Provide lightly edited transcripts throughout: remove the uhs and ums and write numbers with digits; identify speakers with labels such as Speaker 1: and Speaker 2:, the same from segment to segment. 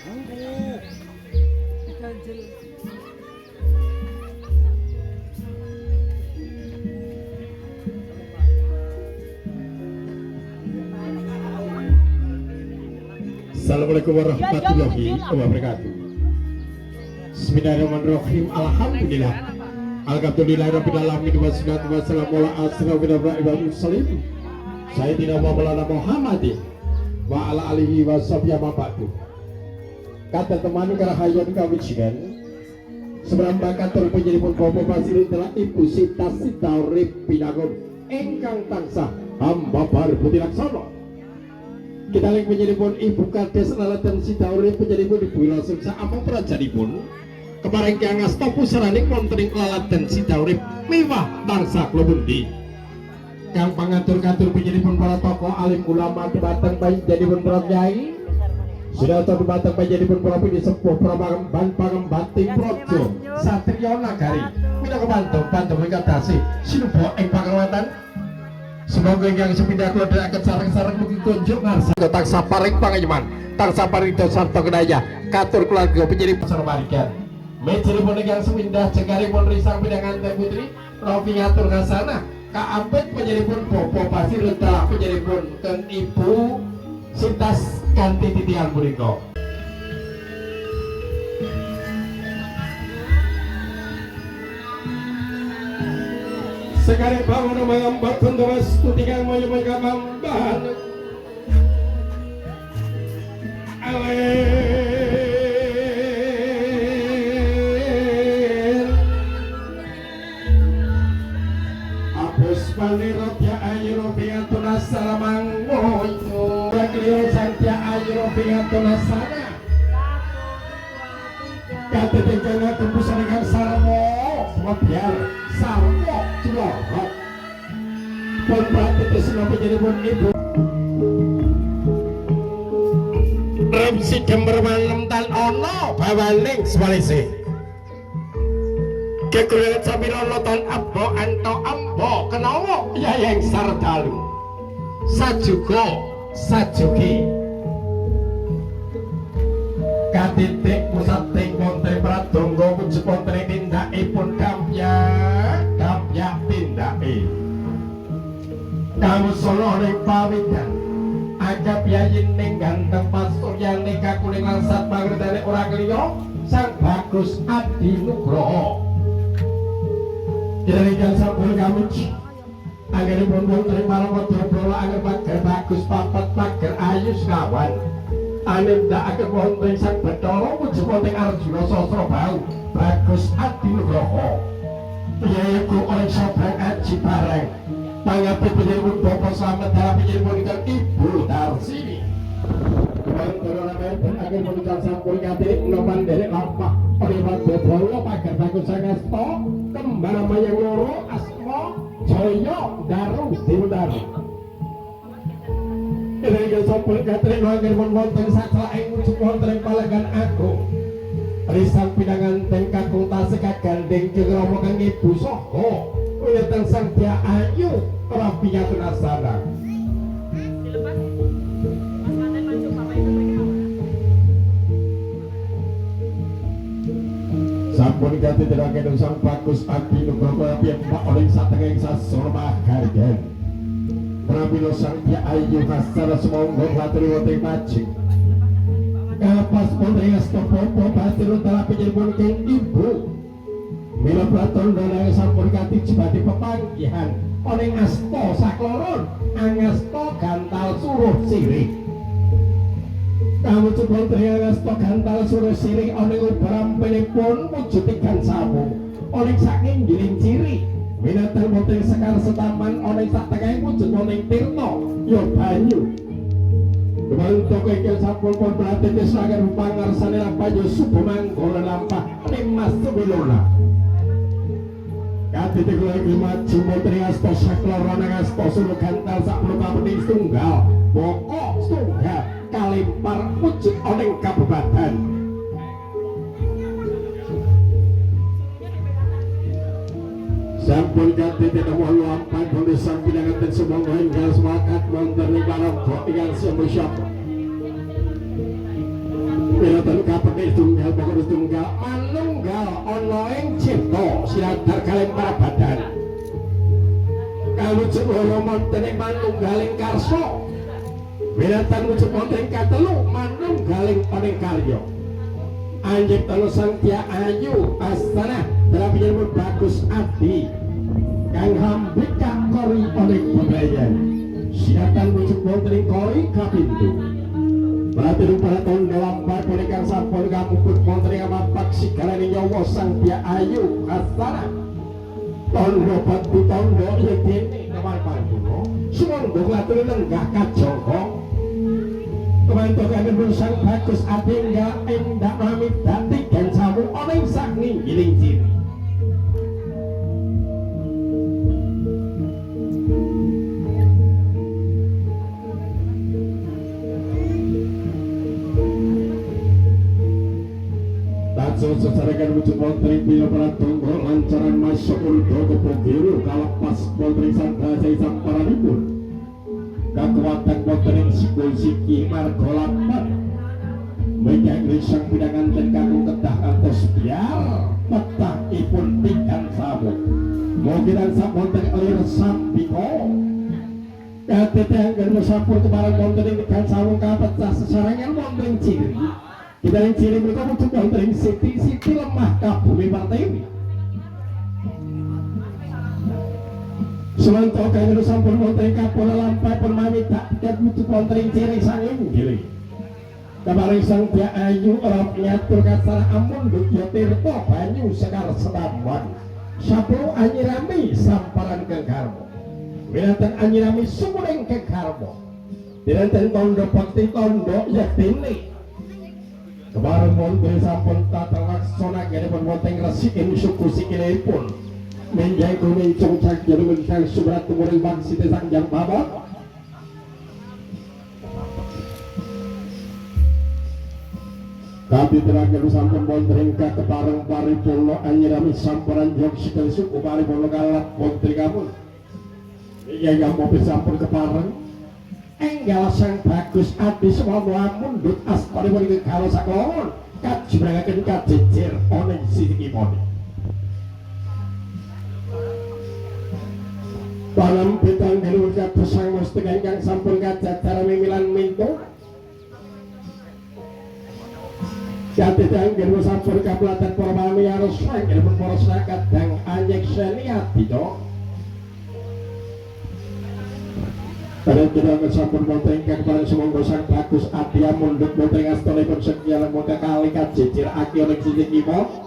Speaker 1: Assalamualaikum warahmatullahi wabarakatuh. Bismillahirrahmanirrahim. Alhamdulillah. Alhamdulillahirabbil alamin wassalatu wassalamu ala asyrofil anbiya'i wal mursalin. Sayyidina Maulana Muhammadin wa ala alihi washabbihi wa ba'du. Kata teman karahayan kawijigan sebelum bakatur panjenengan Bapak Pasir telah Ibu Sita Urip Pinangun ingkang tansah hamba barbudi laksana. Kita lagi penjadipun Ibu Kades Lalatan Sita Urip penjadipun Ibu langsung saamang prajanipun kemarin ki angasta pusaraning wonten ing Lalatan Sita Urip miwah tansah klebundi kang pangatur-katur penjadipun para tokoh alim ulama dumateng panjenengan para kyai sudah dumateng panjenengan para pidi sepuh pangembanting projo satriya nagari minangka bantu ingkang tasih sinuba ing pangrawatan. Semoga yang sepindah kula akan sareng-sareng mugi kunjuk ngarsa tansah paring pangayeman tansah paring sarta kedaya katur keluarga penjadi pasar barikan mejeripun ingkang sepindah cegaripun risang pidangan teh putri Rofi ngatur ngasana kaambet penjadipun Bobo Pasir telah penjadipun ken Ibu Sintas kanthi titian punika. Sekarang bangun mengambat kondomas tutingan menyebut kamamban alir apus panirot ya ayu rofiatun assalamang moyo raklio santia ayu rofiatun asana kata tengkana tembusan dengan sarmo biar sarmo celorot pun berarti semua penjadipun Ibu Remsi Gember Malam Tan Ono bawaling semalisi kekurangan Samirono Tan Ambo Anto Ambo Kenawo Yayeng Sardalu Sajugo Sajugi katitik pusat tingkonte pradonggo pujukonte tindakipun kampyak tindaki kamu solo ning pawidan agap yayin ning ganteng pasturyane kakuning lansat mangretane ora kliya Sang Bagus Adi Nugroho Jalikan sampun kamuci anggenipun wonten para wadya anger pager bagus papat pager ayu sekawan anindakaken wonten Sang Bathara pujukonte Arjuna Sasrabau Bagus Adi Nugroho yaiku oleh Sobrang Aji Bareng pangapi penjadipun Bapak Slamet dalam penjadipun Ibu Darsini Wonten ramen akhir menuju sampun kate noman derek lampah priwat bobolo pager bagus sangasta kembar mayang loro asma Jaya Daru Diwendari Ing sampun kate akhir wonten saklaing wujud wonten Palegan Agung risang pinangan teng kakung tasih kagandeng jeung rama kang Ibu Saha wineteng Sang Dia Ayu rapiatun asana sampun kate terakhir Sang Bagus Adi Nugroho piyambak oleh satengahing sasana maharyan pramila Sang Dia Ayu kasara sumangga latri wonten majing kapas putri Astopopo Pasir telah penjadipun keng Ibu mila praton dana sampun kati jebati pepanggihan oning asta sakloron angasta gantal suruh sirih kamu cepon tri angasta gantal suruh sirih oning ubarampenipun wujud ikan sawu oning saking giling ciri minatel wonten sekar setaman oning satengahing wujud oning tirta ya banyu Bantuk ingkang sampun pun berarti kesagar pangarsane lampayo Subamanggola lampah Nimas Wilona katitik lagi maju Menteri Asta Sakloron Asta Suluh Gantal Sakpuluh Kapening Tunggal Bokok Tunggal Kalimpar wujud oning kabupaten sampun katitik nomor lampah boleh sampilangan dan semua hingga semangat wonten ing barang ingkang semusyap Pinatan kapake tunggal pokok tunggal manunggal ana ing cipta siradar kalih para badan. Kalujeng loro wonten ing manunggaling karsa. Pinatan wujud wonten ing katelu manunggaling paningkarya. Anjing telu sang Tia Ayu Astana dalam penyambut bagus adi kang hambik kang kori oleh bebrayan siatan wujud wonten ing kori kapintu berarti rupa tondo lampar ponekan sampun kamuput wonten ing amapak sigalaning nyawa sang Tia Ayu Astana tondo batu tondo yekene kawan panduno sumangga klatur lenggah kajangka kemantuk akan bersang bagus adingga endak mamit dati dan samu oleh sakni giling ciri Tatso sesarakan wujud menteri bila para tunggu lancaran masuk urdo kepogiru kalapas menteri sandrasai samparanipun kekuatan wonten sikul siki marga lapan menyang risang pidangan dan kakung kedah kantos biar petahipun tingkan samu mogiran samonten elir sampiko kateteh anggar sampun kemarang wonten tingkan samu kapecah sesarangan wonten ciri kita yang ciri mereka butuh wonten siti lemah kabumi partai Selantok kaya sampun wonten kapola lampai permami tak tiket wujud wonten ciri sanging gili kabareng sang Tia Ayu orang nyatur kasar amun dukya tirta banyu sekar setamwan sapro anyirami samparan kekarmo winatan anyirami sumuring kekarmo dinanten tondo bakti tondo yaktini kabareng wonten sampun tata laksana ganipun wonten resikin suku sikilipun menjai kuning congcak jaluman kang subrat tumurang bangsi desang jang babak tapi terakhir sampun wonten ka kepareng paripurna anyirami samparan jog sikil suku paripurna kalap wonten kamun iya gampo sampun kepareng enggal sang bagus adi semua mundut asparipun kekalo saklongon kajibrangaken kajejer oneng sitikipun dalam bintang dalur jatuh sang mustegan kang sampun kajajar mimilan minto jatuh dalur sampun kapelatan pormami harus sangir berporos rakat dan anyek seniat itu pada tidak sampun montengkan kepada semua sang bagus adia mundut monteng astolipun sekian monteng kali kajijir aki oleh sisi kimo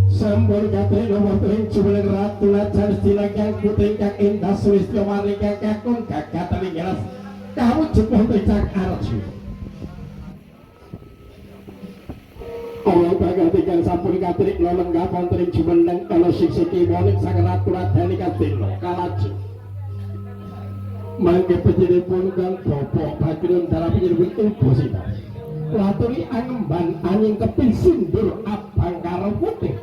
Speaker 1: sampun katri nomor tering cuman ratu lajar silakan kuting kang indah sulistyo malika kakun kakak telingeras kamu jepun tercak arju Allah bagatikan sampun katri nolong gapon tering cuman neng kalau siksi kimonik sang ratu ladani katino kalaju mangke penjiripun kang bopok bagirun dalam penjiripun ibu sita laturi angemban angin kepin sindur abang karo putih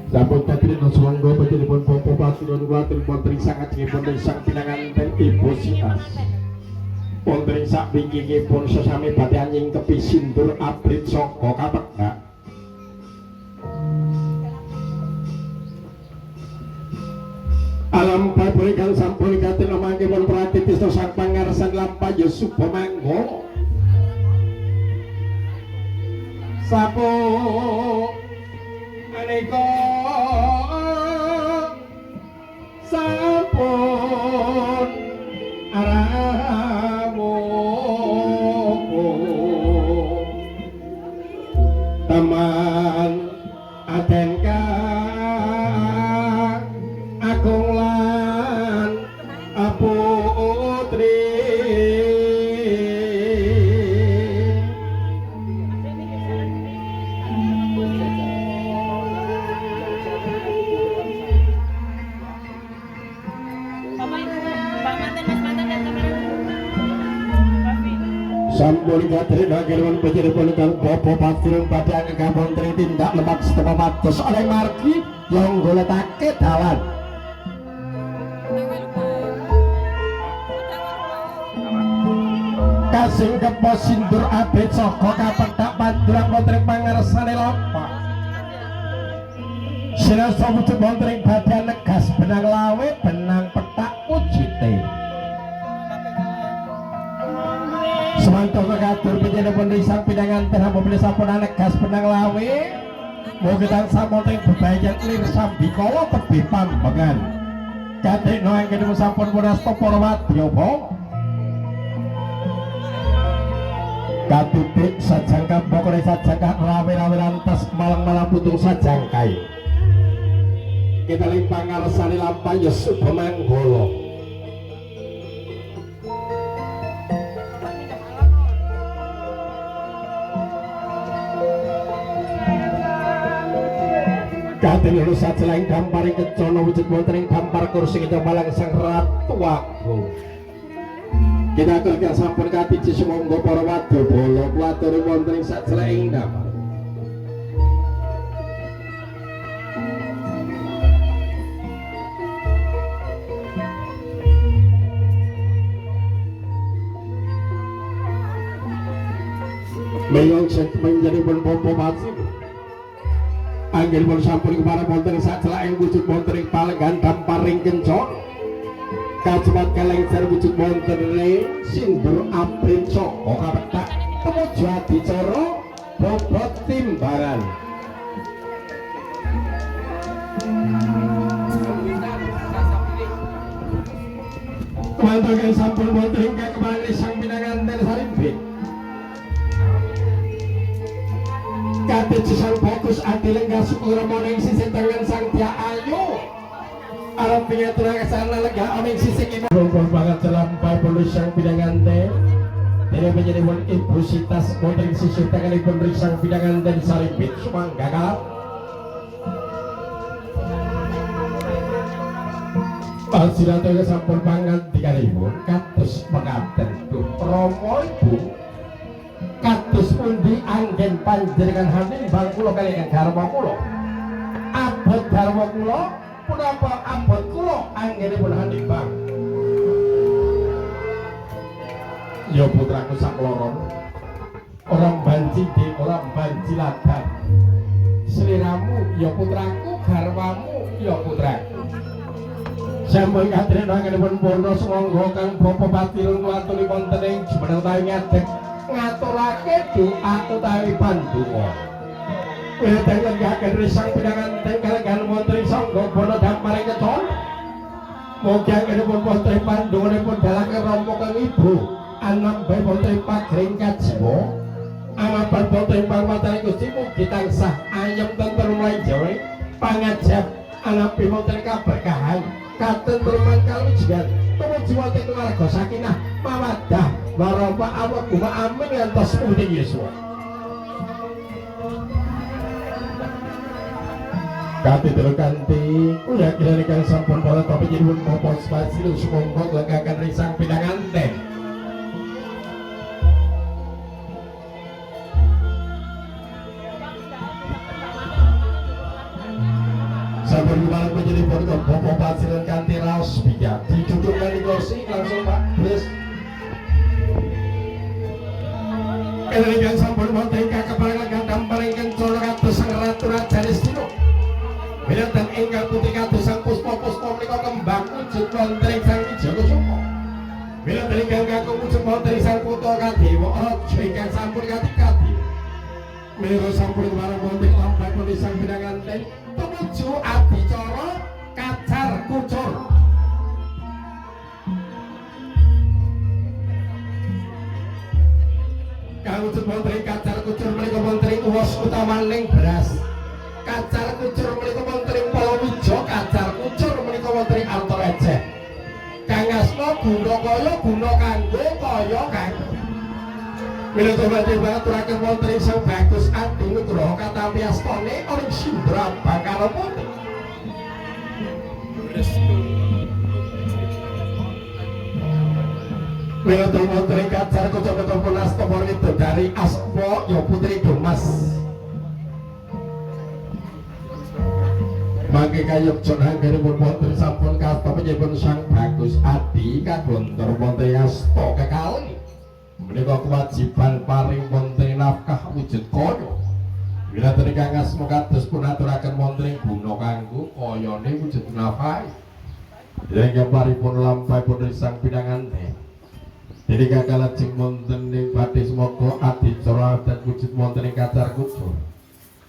Speaker 1: sampun katri noswanggo penjiripun popo pasunun watul wonten sangat ngipun sang pinangan dan ibu sitas wonten sak bingkingipun sesami bati anjing kepi sindur abrit saka kapekak alam baburi kang sampun katri nomangipun pratitis sang pangarsan lampah Yusuf Manggo sapo maneka sampun aramu taman aten kang agung lan putri sampun kadherek kaliyan panjenengan kang bapa patireng padhang kagem tindak lemak setengah matos oleh margi yang goletake dalan kasing kepo sindur abet saka kapethak pandurang wonten pangarsane lampah sinasa wujud wonten badan negas benang lawe benang petak wujute semanto kekadur panjenengan risang pinangan teh mobil sampun negas benang lawe mugi tansah wonten bebayan lir sambikala tebih pambengan kadhekno anggen sampun punasta para wadya apa katutik sajangka pokoknya sajangka rawe-rawe lantas malang-malang putung sajangkai kita limpang ngarsani lampah Yesus Pemanggolo katin lalu sajelaing damparing kecono wujud wonten dampar kursi kita malang sang ratu aku kita kerja sampun katiji semonggo para wadya bala kuwatur wonten ing sajelaing damar Mayong menjadi pun pompo masih anggil pun sampun kemana wonten sajelaing wujud wonten ing palenggan damparing kencana kacemat kalengser wujud wonten sindur aprit saka kapethak tumuju adicara bobot timbaran Kumantoke sampun wonten ing kembali sang pinanganten sarimbit kadhe sang bagus adilenggah syukur moning sisih tangan sang Dia Ayu alam pingaturang kesana lega oning sisik ibu banget celampai polisi yang pinanganten dari menjadi ibu sitas wonten sisik tanganipun risang pinanganten sarimbit sumangga Pansilato sampun pangandikanipun kados mekaten tuh Rama Ibu kados pundi anggen panjenengan hanimbang kula kaliyan garwa kula abot garwa kula punapa abot kula anggenipun hanimbang ya putraku sakloron orang banci di orang banci ladan seliramu ya putraku garwamu ya putraku sampun kadherek anggenipun purna sumangga kang bapa patirun watuli wonten ing jumeneng tawi ngadeg ngaturake doa utawi pandonga Wetan lenggahkan risang pinanganten kalenggan wonten sangga bono damparing kecon mugi anggenipun wonten pandonganipun dalaken rama kang ibu anambahe wonten pagring kajiwa amapan wonten pangwatane Gusti mugi tansah ayem tentrem lanjeng pangajab anapi wonten kaberkahan katentreman kalujigan tumuju wonten keluarga sakinah mawaddah warahmah Allahumma amin ngantos pundi Yesus Katedral kanthi ulah kiranikan sampun para tapi jadi pun popon spasilu sumangga legakan risang pinanganten sampun kemarin menjadi pun popon pasilan kanthi raos bijak didudukkan di kursi langsung Pak Bres kiranikan sampun wonten kakeparing legakan paring kencana kados sang ratu raja Destina Binatang ingkang putih kados sang puspa-puspa menika kembang wujud wonten sang Wijakusuma. Binatang ingkang kakung wujud wonten sang Kutha Kadewa raja ingkang sampun kati-kati. Menika sampun marang wonten lampahipun sang pinanganten tumuju adicara kacar kucur. Kang wujud wonten kacar kucur menika wonten uwas utamaning beras. Kacar kucur menika wonten Palawija kacar kucur menika wonten arta receh kang asma guna kaya guna kanggo kaya kang menika badhe ngaturaken wonten sang Bagus Adi Nugroho katampi astane ing Sindra Bakara Putih Wiratun Montri Kacar Kucok Punas Tomor itu dari Aspo ya Putri Dumas. Mangke kayuk jon anggenipun Montri sampun kasta menyipun Sang Bagus Adi kaguntur Montri asta kekali. Menika kewajiban paring Montri nafkah wujud kaya. Wiratun ingkang asma kados pun aturaken Montri guna kanggo kayane wujud nafkah. Yang paripun lampahe pun risang pinangante. Jadi kakak lajeng wonten ing badhe semoga adicara dan wujud wonten ing Kacar Kucur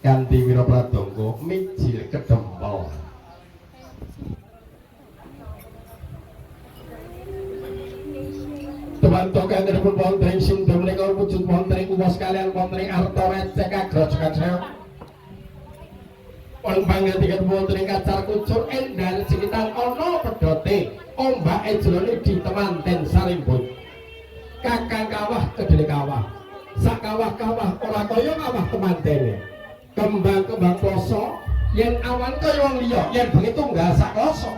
Speaker 1: kanthi wira pradangga mijil kedempel. Teman-teman kangenipun wonten ing sindha menika wujud wonten ing kuwas kaliyan wonten ing arta recek kagroj-kagroj. Pun pangandikan wonten ing Kacar Kucur endal sekitar ana pedote ombake jroning ditemanten sarimbun. Kakang kawah kedele kawah, sak kawah-kawah ora kaya kawah temantene. Kembang-kembang kloso yen awan kaya wong liya, yen bengi tunggal sak kloso.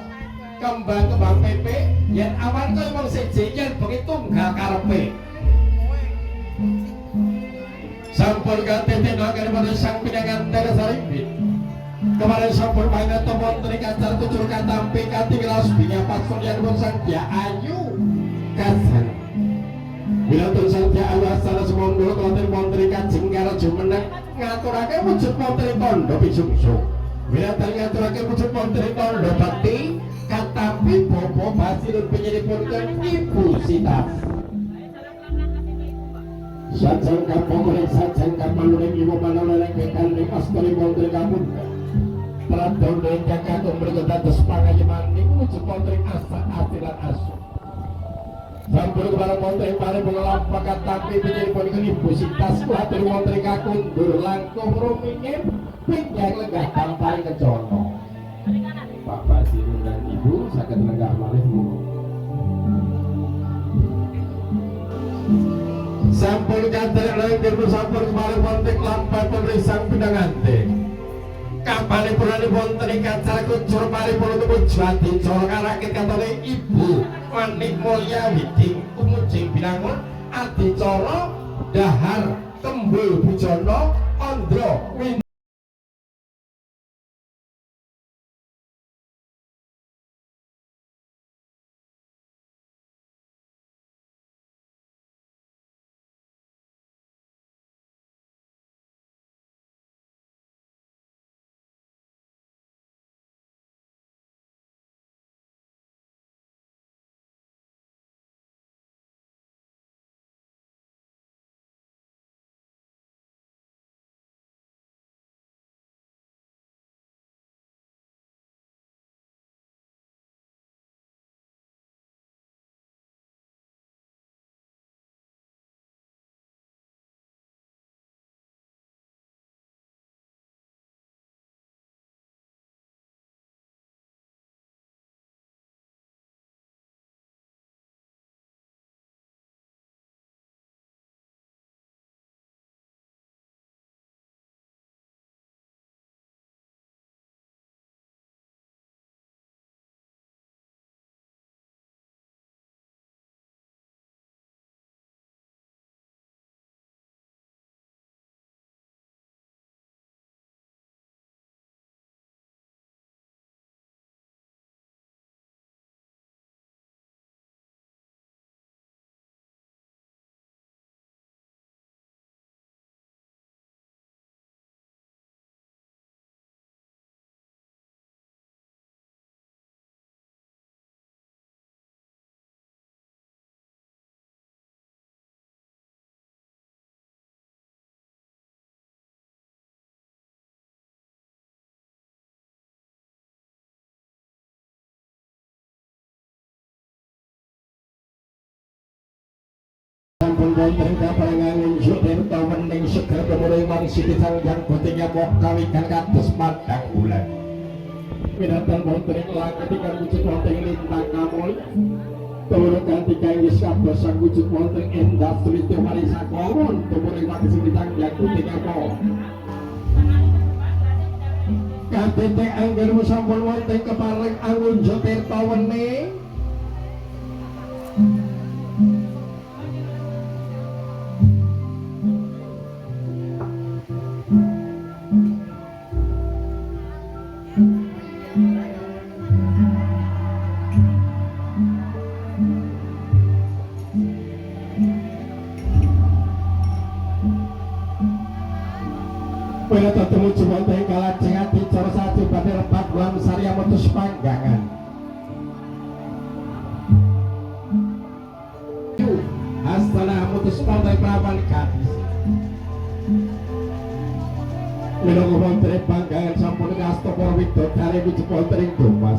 Speaker 1: Kembang-kembang pepe yen awan kaya wong siji, yen bengi tunggal karepe. Sampun katene nangane Sang Pinangantara Sarimbit. Kemarin sampun pangato wonten ing Kacar Kucur katampi kanthi wilaos binyapat suryanipun Sang Hyang Ayu Kacar. Wiratun Satya Awasana Semondolo Konten Montri Kajeng Karajo menang ngaturake wujud Montri Tondo Pisungsung. Wiratun ngaturake wujud Montri Tondo Bakti katampi Bobo Basilun penyelipun ke Ibu Sita. Sajang kapoleng sajang kapaluring ibu manoleng kekanding astri Montri Kapunda. Pradon dan kakak berkata despangayeman wujud Montri Asa Atilan Asu. Sampun kepada Montri Pare Pengelampak tapi penyelipun ke Ibu Sintas Kuhatir Montri Kakundur langkung rumingin pinjang lenggah tampari kecono. Pak Basirun dan Ibu sakit lenggah malihmu. Sampun kantor lengkir sampun kemarin Montri Lampai Penrisang Pinangante. Kapal purane wonten ing Kacar Kucur paripurna tumujati cara karakit katone Ibu Manik Mulya Widing kumujing binangun adicara dahar tembul bujana andra sampun wonten kaparengan unjuk tirta wening seger kemulai mangsiti sangjang botinya mok kawikan kados padang bulan. Winatan wonten ing langit ingkang wujud wonten lintang kamuli. Tur kanthi kawis kabeh sang wujud wonten industri tumari sakoron tumuri mangsiti sangjang botinya mok. Katete anggenipun sampun wonten kepareng unjuk tirta wening Bila ketemu Jumonte kalajeng adicara satu badhe repat bulan Sarya mutus panggangan. Astana mutus pantai prawan gadis. Minangka wonten panggangan sampun kasta para widodari wujud ing Domas.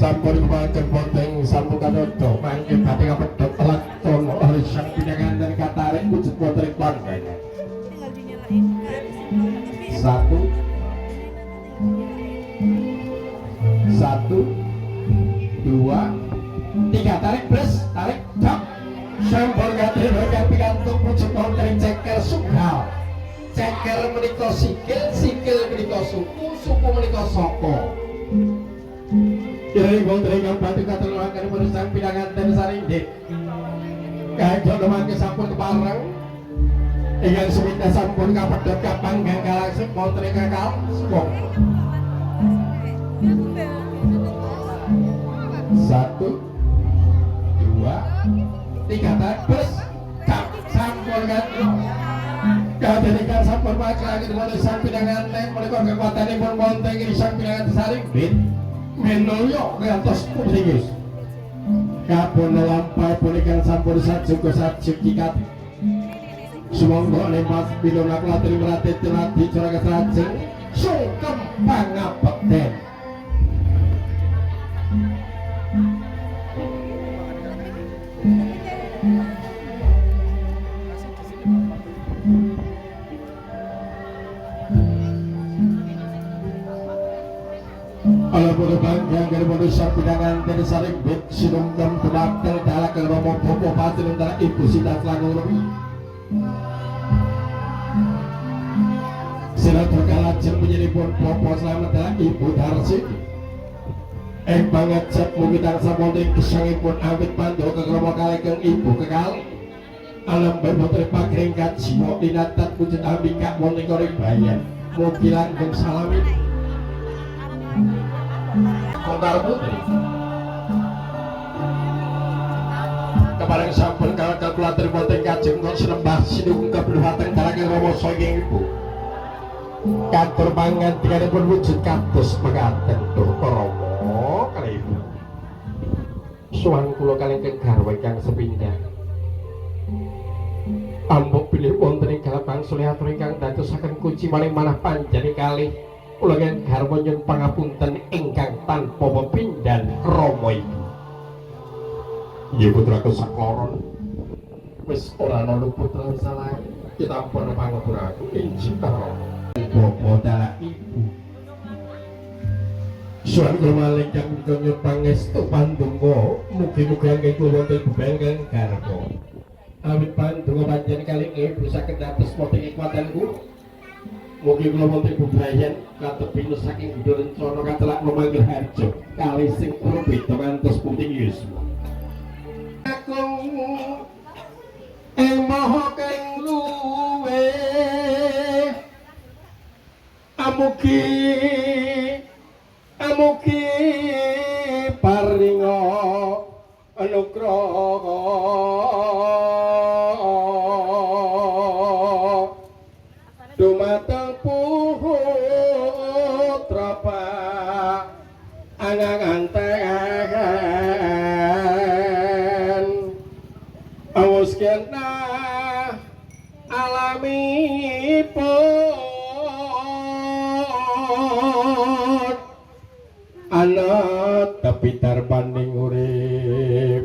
Speaker 1: Sampun kepaken bonteng sampun kanodo mangke badhe kapedhot lakon oleh sang pinangan dan katarik wujud bonteng panggangan. Satu, dua, tiga, tarik plus, tarik jam. Sampun kadhe kang pikantuk wujud bonteng cekel sunggal. Cekel menika sikil, sikil menika suku, suku menika saka. Kira bonteng kang badhe katelaken meresang pinangan ten sarindik. Kajeng mangke sampun kepareng. Ingkang sumita sampun kapedhot kapanggang kalaksek bonteng kakal sepok. Satu, dua, tiga, tarik plus, sampun katelo. Kadhenika sampun maklaki meresang pinangan ten menika kekuatanipun bonteng risang pinangan sarindik. Menulyo ngantos putingis kapun lampah punika sampun sajuga sajugikat sumangga lemas pilona klatri merate telati curaga rajeng sungkem pangabekten. Ala bodo banggang dari bodo sarpidangan dari sarimbit sinungkem kebaktel dalak ke romo popo patin antara ibu sita selanggung lebih silat berkalajeng menjadi pun popo selamat adalah ibu darsi banget cep mungkin samponding kesangipun amit pandu ke romo kalekeng ibu kekal alam berputri pakringkat jiwa dinatat wujud ambika wonting korek bayan mugi langgeng salamin Kontar putri kepareng sampun kalkulator boten kajeng kok sinembah sinung kebeluhatan dalake Rama saking ibu katur pangandikanipun wujud kados mekaten Durta Rama kalih ibu suwan kula kalengkeng garwa ingkang sepindhah ampun bilih wonten ing galapang suliatur ingkang dadosaken kunci maling manah panjani kalih kula ingkang garwa nyuwun pangapunten ingkang tanpa pepindhan Rama ibu. Nggih putraku sakloron wis ora ana putra salah kita ampun pangapuraku injih Rama. Bapa dalak ibu. Suwan kula maling kang nyuwun pangestu pandonga mugi-mugi anggen kula wonten bebengkang garwa. Awit pandonga panjenengan kalih ibu saged dados poting kekuatanku. Mugi kula wonten bebrayan katebing saking bidho rencana katelak memanggil harjo kalih sing kula beda ngantos puting yuswa. Aku emoh kang luwe amugi paringa anugraha dumateng putra anganten awus kena alamipun ana tapi darpaning urip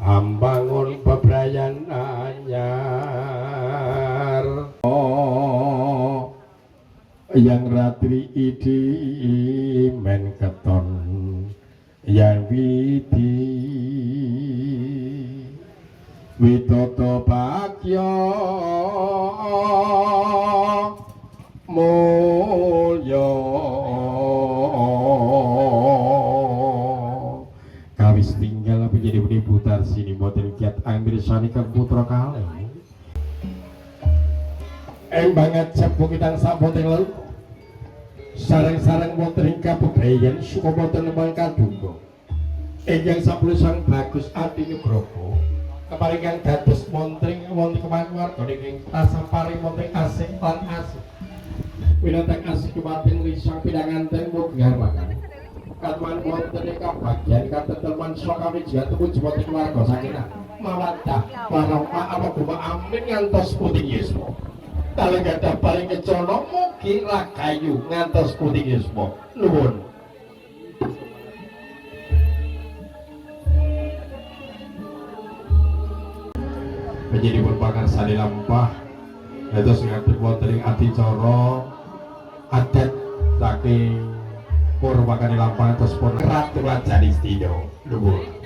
Speaker 1: ambangun bebrayan anyar yang ratri idi men keton yang widi witoto bagya mulya kawis ini boten kiat angmirsani kang putra kalih. Banget sepuh kitang saboten lalu sarang-sarang wonten ing kabebrayan suka boten nemang kadungga. Ingkang sapulusan bagus adi nugroho keparingan dados montring wonten kemanwarga ing tasamparing wonten asih lan asih. Winateng asih kumatin lisang pinanganten mugi harmakan. Katman wonten ing kabagyan katetelman saka wijian tuku jeboten warga sakinah mawaddah warahmah apa amin ngantos puting yuswa. Kalau gada paling kecono mugi rakayu ngantos puting yuswa. Nuwun. Menjadi merupakan sadi lampah itu sengaja wonten ing adicara adat saking purwakane lampah terus pun ratu raja istino. Nuwun.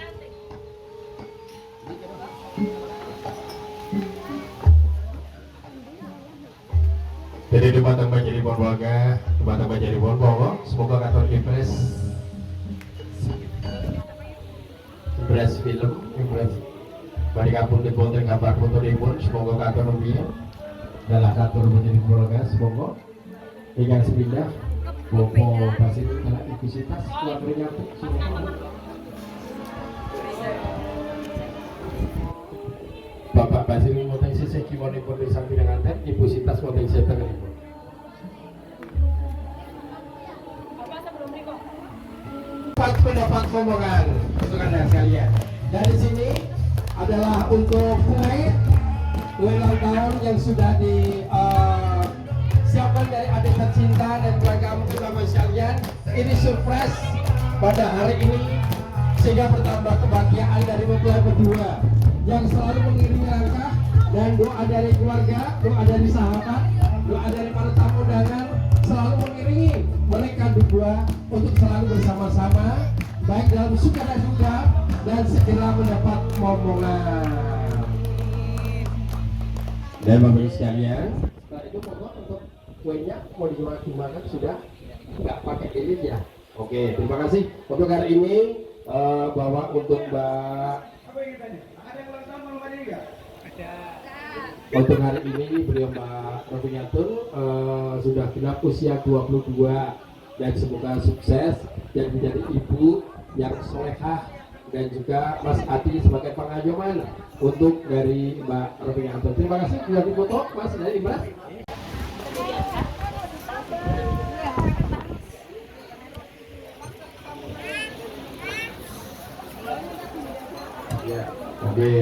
Speaker 1: Jadi dumateng menjadi bonbaga, dumateng menjadi bonbawa, semoga katon impres film, impres bari kapun dikonten kabar foto dipun, semoga katon rupiah dalam katon menjadi bonbaga, semoga ingkang sepindah Bopo Basil karena ikusitas keluarganya Bapak Basil wonten sisih kiwanipun di samping nganten, Ibu Sitas wonten sisih tengenipun. Pendapat omongan untuk Anda sekalian. Dari sini adalah untuk kue ulang tahun yang sudah disiapkan dari adik tercinta dan keluarga bersama sekalian. Ini surprise pada hari ini sehingga bertambah kebahagiaan dari mempelai berdua yang selalu mengiringi langkah dan doa dari keluarga, doa dari sahabat, doa dari para tamu undangan selalu mengiringi mereka berdua untuk selalu bersama-sama baik dalam suka dan duka dan segera mendapat momongan. Dan Bapak Ibu sekalian, setelah itu pokok untuk kuenya mau dimakan sudah nggak pakai lilin ya. Oke, terima kasih untuk hari ini bawa untuk Mbak. Untuk hari ini beliau Mbak Robinyatun sudah genap usia 22 dan semoga sukses dan menjadi ibu yang solehah dan juga Mas Adi sebagai pengayoman untuk dari Mbak Robinyatun. Terima kasih sudah difoto Mas dari Ibras. Ya, oke.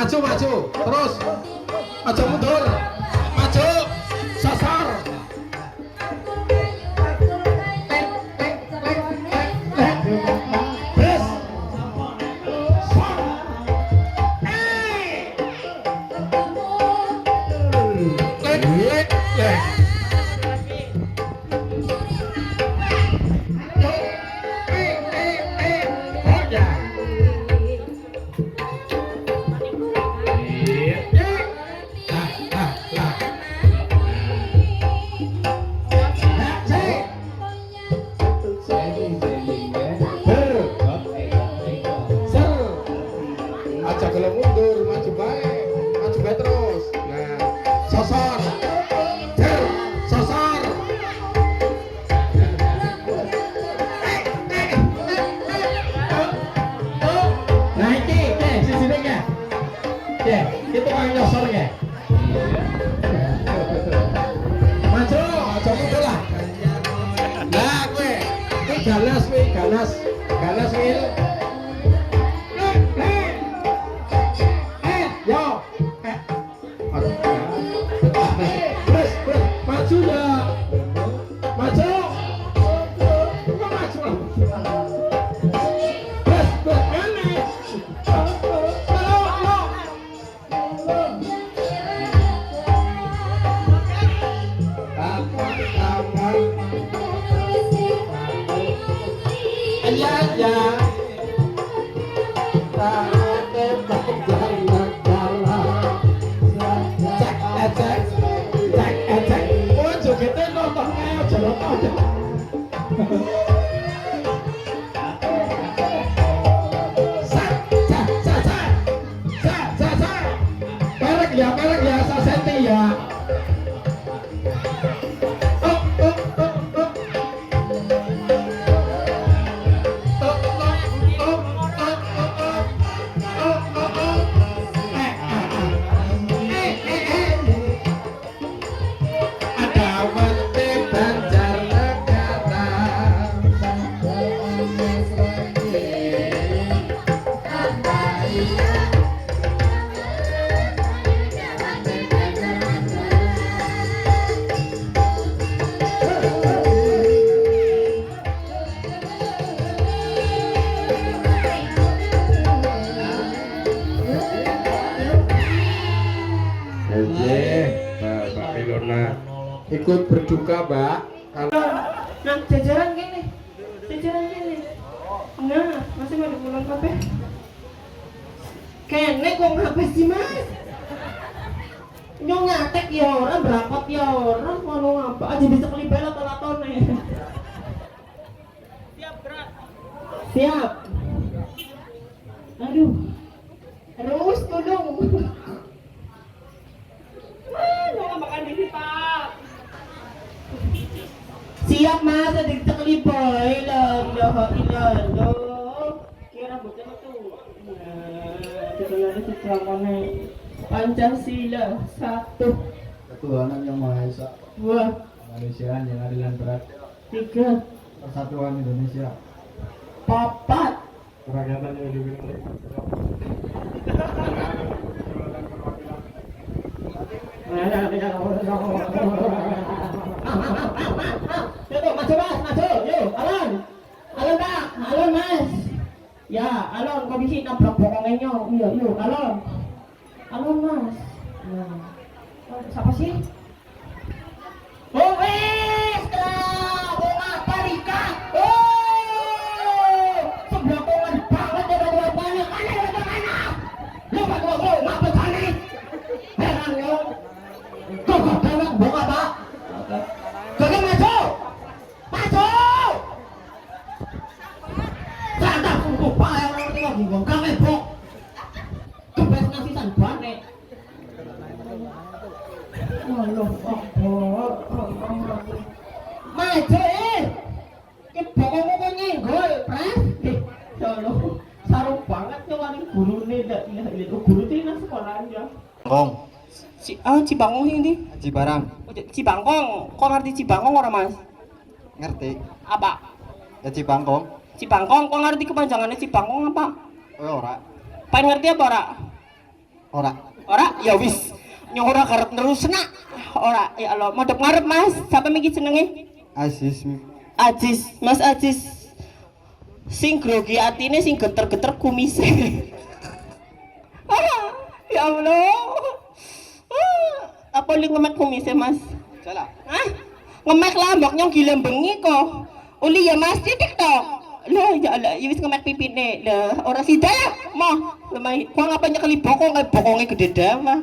Speaker 1: Maju, maju. Terus. Maju mundur. Maju. Sasar. Aja kalau mundur, maju baik terus. Nah, sosor, sosor. Nah ini, sisi ini ya, itu kan nyosor ya. Maju mundur lah. Nah, gue, ini ganas, Wil. Yo, terus, maju ya, maju, terus, mana? Ya. Merek ya, sasenti ya. Mbak Milona ikut berduka, Mbak.
Speaker 2: Nah, jajaran gini. Nah, masih mau dipulang kape? Kene kok ngapa sih, Mas? Nyong ngatek ya orang, berangkat ya orang, mau ngapa aja bisa kelibel atau latone. Siap, berat. Siap. Aduh. Terus tolong. Jangan makan di sini, Pak. Siap, Mas, ada kita kelibel. Ilah. Kira bocah tuh. Kita ada citrangannya. Pancasila 1.
Speaker 3: Ketuhanan yang Maha Esa,
Speaker 2: 2.
Speaker 3: kemanusiaan yang adil dan berat,
Speaker 2: 3.
Speaker 3: persatuan Indonesia,
Speaker 2: 4.
Speaker 3: kerakyatan yang dipimpin.
Speaker 2: Yuk, maju Mas, maju. Yuk, Alon. Alon Pak, Alon Mas. Ya, Alon komisi nabrak bokongannya. Yuk, Alon. Alon Mas. Nah. Siapa sih? Oh, Bunga Parika. Oh, sebelakangan banget ya dua banyak. Mana? Lupa gua, ngapa tadi? Heran yo. Kok banget bunga, Pak? Kagak maju. Sadar untuk Pak yang tinggal di bongkar lebok. Kebes nasisan bane. Maju ki bokomu kok nyenggol, Pras. Sarung banget yo wani gurune ndak itu guru iki nang sekolahan ya.
Speaker 3: Bangkong,
Speaker 2: Cibangkong ini.
Speaker 3: Cibarang,
Speaker 2: Cibangkong. Kok ngerti Cibangkong ora, Mas?
Speaker 3: ngerti?
Speaker 2: Apa?
Speaker 3: Ya Cibangkong,
Speaker 2: Cibangkong, kok ngerti kepanjangannya Cibangkong apa?
Speaker 3: ora,
Speaker 2: Pengen ngerti apa ora?
Speaker 3: Ora.
Speaker 2: Ora, ya wis. Nyong ora karep nerusna. Ora, ya Allah, madhep ngarep Mas. Siapa miki jenenge?
Speaker 3: Aziz.
Speaker 2: Ajis, Mas Ajis. Sing grogi atine sing geter-geter kumise. Ya Allah. Apa li ngemek kumise, Mas?
Speaker 3: Salah.
Speaker 2: Hah? Ngemek lah, mbok nyong gila bengi kok. Uli ya Mas, titik toh. Lah ya Allah, ya wis ngemek pipine. Lah ora sida ya, mah. Lemah, kok ngapanya kali bokong kayak bokongnya gede dah mah.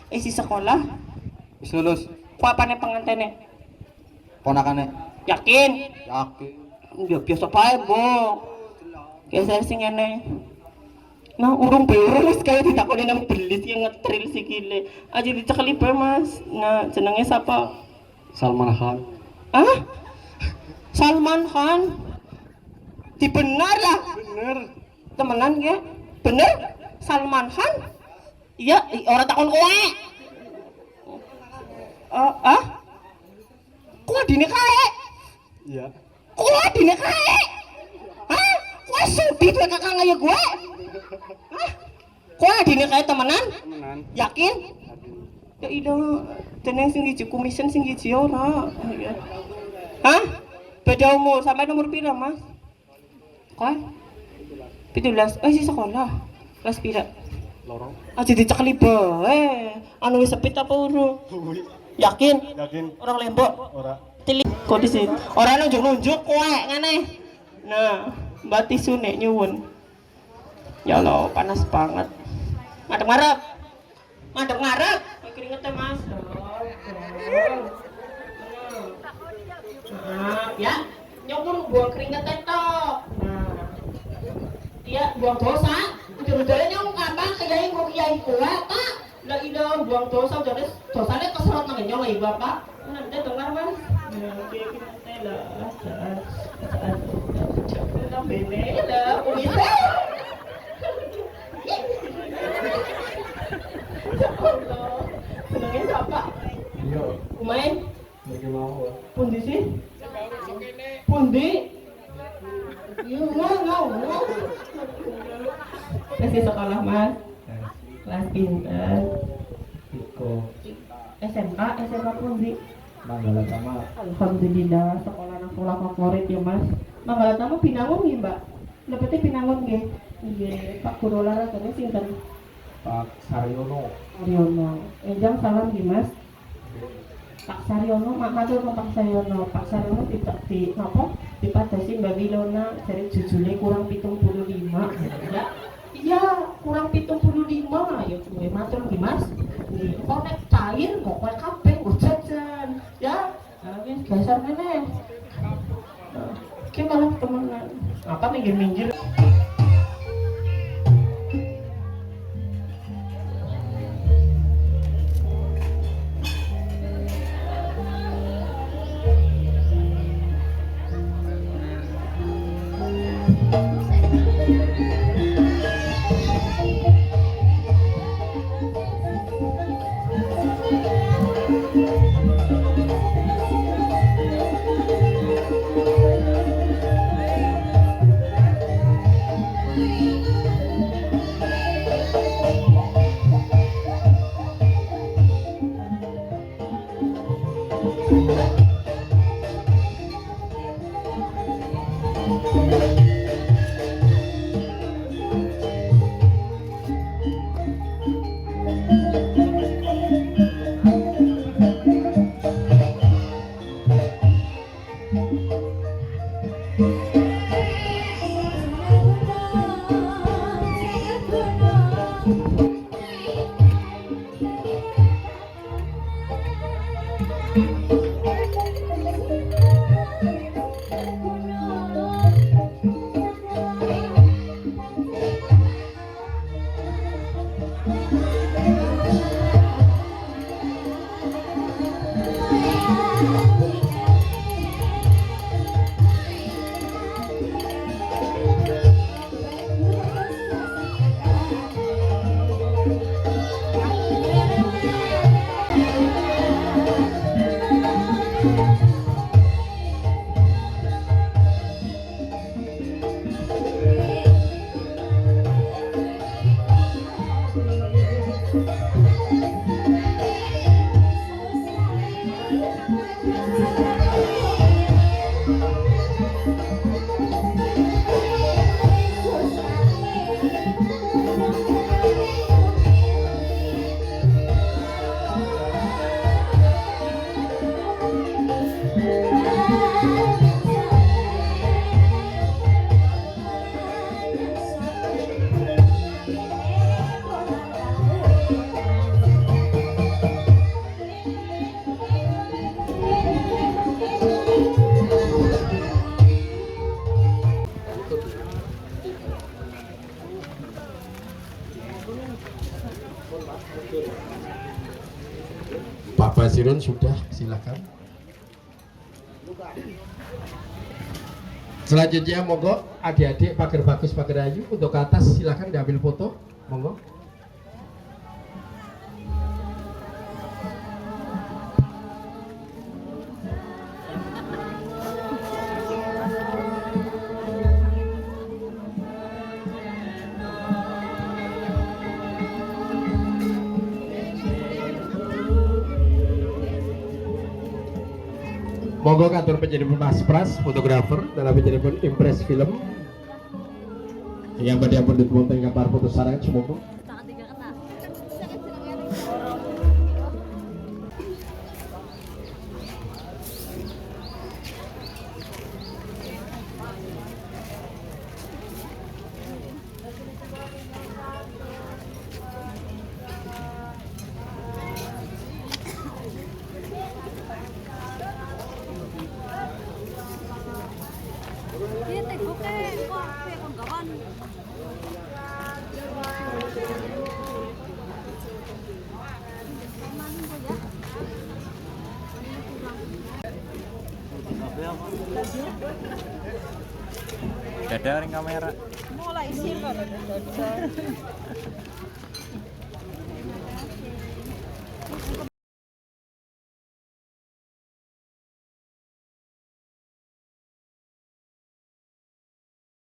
Speaker 2: Isi sekolah.
Speaker 3: Wis lulus.
Speaker 2: Kok apane pengantene?
Speaker 3: Ponakane.
Speaker 2: Yakin?
Speaker 3: Yakin.
Speaker 2: Ya biasa bae, Mbok. Biasa sing ngene. Nah, urung beres kaya ditakoni nang belis yang ngetril sikile. Aja dicekeli bae, Mas. Nah, jenenge sapa?
Speaker 3: Salman Khan.
Speaker 2: Ah? Salman Khan. Di benar lah.
Speaker 3: Bener.
Speaker 2: Temenan ya? Bener? Salman Khan? Iya, orang takon kowe. Kok adine kae?
Speaker 3: Iya.
Speaker 2: Kok adine kae? Hah? Kok sudi tuh kakak ngaya gue? Hah? Kok adine kae temenan?
Speaker 3: Temenan.
Speaker 2: Yakin? Ya iya, jeneng sing hiji kumisen sing hiji ora. Iya. Hah? Beda umur, sampai nomor pira, Mas? Kok? 17. Si sekolah. Kelas pira?
Speaker 3: Lorong.
Speaker 2: Aja dicekeli bae. Anu wis sepit apa urung? Yakin?
Speaker 3: Yakin.
Speaker 2: Orang lembok.
Speaker 3: Ora.
Speaker 2: Tilik kok di sini. Orang nunjuk-nunjuk kowe ngene. Nah, Mbak tisu nek nyuwun. Ya Allah, panas banget. Madep ngarep. Madep ngarep. Keringetnya Mas. Nah, ya. Nyuwun buang keringetnya toh. Nah. Iya, buang dosa. Udah-udahnya nyong ngapa kayain kok kiai kuat, Pak. Lah ida buang dosa jadi dosanya keserot nang nyong ibu Bapak. Nanti dengar Mas. Ya, kita lah. Saat bene lah, bisa. Allah. Senangnya siapa?
Speaker 3: Iya.
Speaker 2: Kumain?
Speaker 3: Lagi mau.
Speaker 2: Pundi sih? Pundi? Iya, mau. Masih sekolah Mas? Kelas pinter.
Speaker 3: Iko.
Speaker 2: SMA pundi?
Speaker 3: Manggala sama.
Speaker 2: Alhamdulillah, sekolah favorit ya Mas. Manggala Tama Pinangun nggih, Mbak. Lepete Pinangun nggih. Nggih, Pak Guru olahragane sinten?
Speaker 3: Pak Saryono.
Speaker 2: Saryono. Enjang salam nggih, Mas. Pak Saryono, matur Pak Saryono. Pak Saryono di napa? Dipadasi Mbak Wilona dari jujule kurang 75. Ya. Iya, kurang 75. Ya kuwi matur nggih, Mas. Nggih, kok nek cair kok kowe kabeh kok jajan. Ya. Nah, wis geser meneh. Ki malah temenan. Apa minggir-minggir.
Speaker 1: Basirun sudah, silakan. Selanjutnya monggo adik-adik pagar bagus pagar ayu untuk ke atas, silakan diambil foto, monggo. Monggo kantor penjadipan Mas Pras, fotografer dalam penjadipan Impress Film. Yang pada pun ditonton gambar foto sarang semoga.
Speaker 4: Dada ring kamera.
Speaker 5: Mulai sih kalau dada.